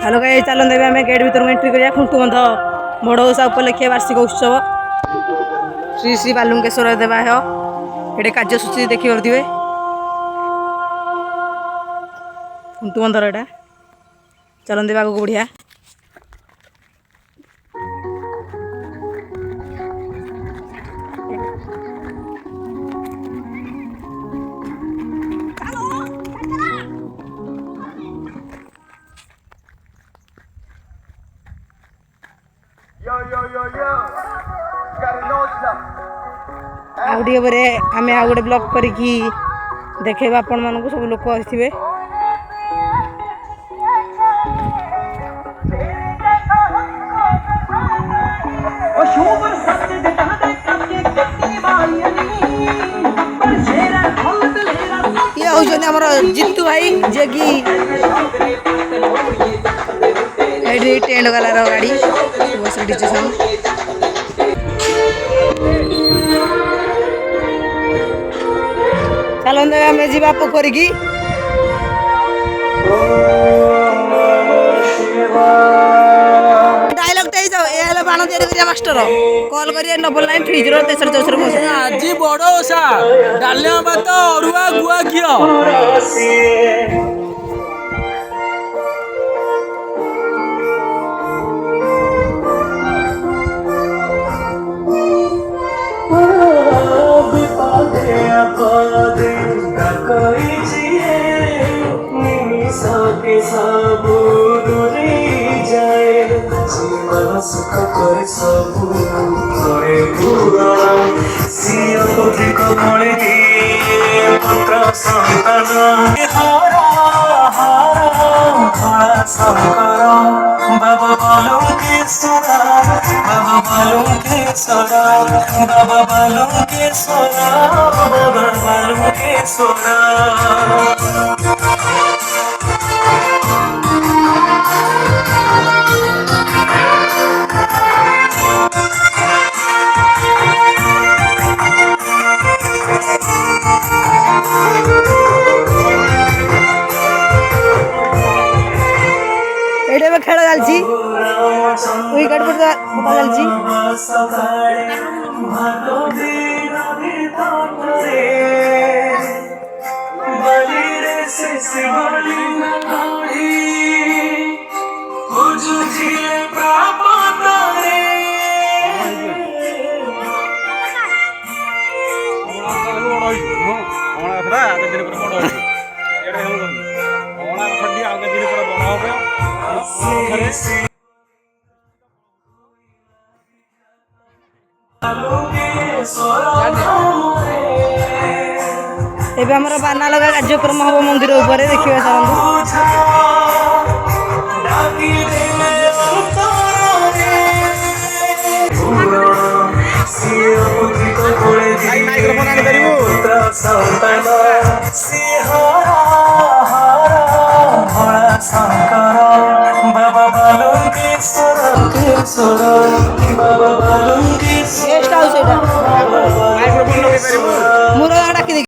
hello guys चलन देबे हमें गेट भीतर एंट्री करिया खुंटुबंध बड़ ओषा उपलक्षे वार्षिक उत्सव श्री श्री बालुंकेश्वर देवा है ये कार्यसूची देखी पारे खुंटुबंधर एटा चलन देवा को बढ़िया आउटे आम आ गए ब्लॉग करी देखेबा आपण मानक सब लोक आसवे ये हूँ आमर जितू भाई जे कि टेंट गलार गाड़ी डीजे साउंड चलन आम जा पोखरी की डायलॉग बाण या मास्टर कॉल करिए 99930334 आज बड़ ओषा डालिया भात अरुआ गुआ घी सुख करे सबू करे पूरण सिया अधिक मणि पुत्र संतान हारा हारा भोला शंकर बाबा बालुकेश्वर बाबा बालुकेश्वर बाबा बालुकेश्वर बाबा बालुकेश्वर खेल चलती विकेट चलती एबे हमर बाना लगा कार्यक्रम हम मंदिर ऊपर देखिबा शंकर बाबा बालुकेश्वर